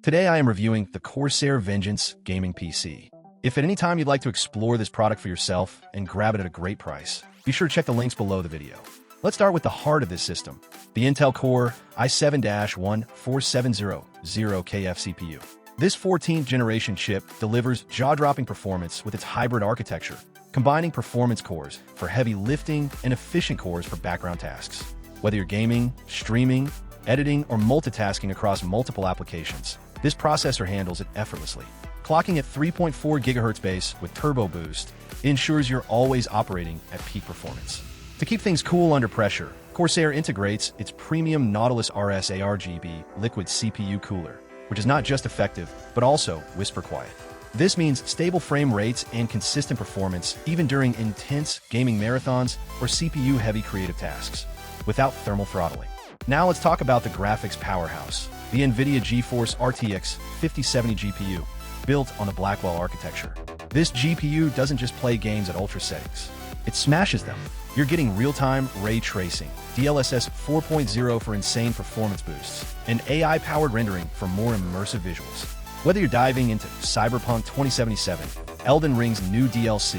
Today I am reviewing the Corsair Vengeance gaming PC. If at any time you'd like to explore this product for yourself and grab it at a great price, be sure to check the links below the video. Let's start with the heart of this system, the Intel Core i7-14700KF CPU. This 14th generation chip delivers jaw-dropping performance with its hybrid architecture, combining performance cores for heavy lifting and efficient cores for background tasks. Whether you're gaming, streaming, editing, or multitasking across multiple applications, this processor handles it effortlessly. Clocking at 3.4 GHz base with turbo boost, it ensures you're always operating at peak performance. To keep things cool under pressure, Corsair integrates its premium Nautilus RS ARGB liquid CPU cooler, which is not just effective, but also whisper quiet. This means stable frame rates and consistent performance even during intense gaming marathons or CPU-heavy creative tasks, without thermal throttling. Now let's talk about the graphics powerhouse, the NVIDIA GeForce RTX 5070 GPU, built on the Blackwell architecture. This GPU doesn't just play games at ultra settings, it smashes them. You're getting real-time ray tracing, DLSS 4.0 for insane performance boosts, and AI-powered rendering for more immersive visuals. Whether you're diving into Cyberpunk 2077, Elden Ring's new DLC,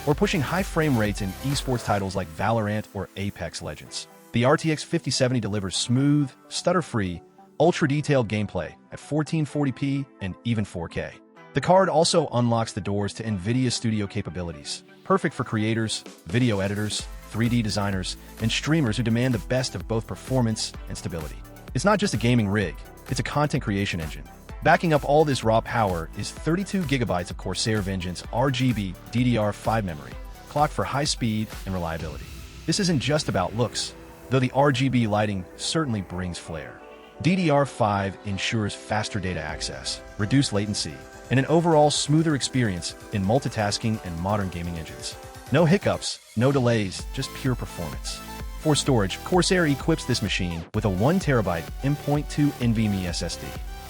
or pushing high frame rates in esports titles like Valorant or Apex Legends, the RTX 5070 delivers smooth, stutter-free, ultra-detailed gameplay at 1440p and even 4K. The card also unlocks the doors to NVIDIA Studio capabilities, perfect for creators, video editors, 3D designers, and streamers who demand the best of both performance and stability. It's not just a gaming rig, it's a content creation engine. Backing up all this raw power is 32 GB of Corsair Vengeance RGB DDR5 memory, clocked for high speed and reliability. This isn't just about looks, though the RGB lighting certainly brings flair. DDR5 ensures faster data access, reduced latency, and an overall smoother experience in multitasking and modern gaming engines. No hiccups, no delays, just pure performance. For storage, Corsair equips this machine with a 1TB M.2 NVMe SSD.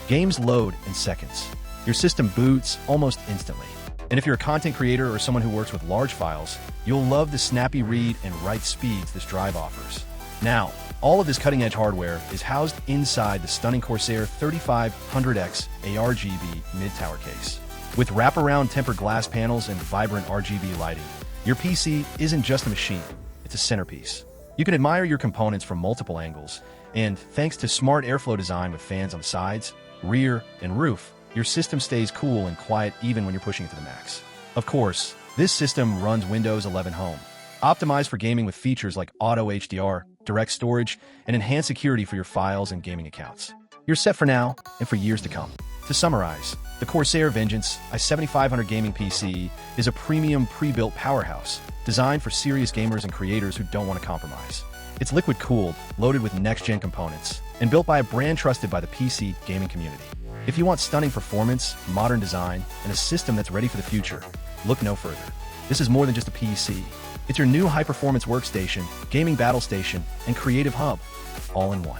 Games load in seconds. Your system boots almost instantly. And if you're a content creator or someone who works with large files, you'll love the snappy read and write speeds this drive offers. Now, all of this cutting-edge hardware is housed inside the stunning Corsair 3500X ARGB mid-tower case. With wraparound tempered glass panels and vibrant RGB lighting, your PC isn't just a machine, it's a centerpiece. You can admire your components from multiple angles, and thanks to smart airflow design with fans on the sides, rear, and roof, your system stays cool and quiet even when you're pushing it to the max. Of course, this system runs Windows 11 Home, optimized for gaming with features like Auto HDR, direct storage, and enhanced security for your files and gaming accounts. You're set for now and for years to come. To summarize, the Corsair Vengeance i7500 gaming PC is a premium pre-built powerhouse designed for serious gamers and creators who don't want to compromise. It's liquid-cooled, loaded with next-gen components, and built by a brand trusted by the PC gaming community. If you want stunning performance, modern design, and a system that's ready for the future, look no further. This is more than just a PC. It's your new high-performance workstation, gaming battle station, and creative hub, all in one.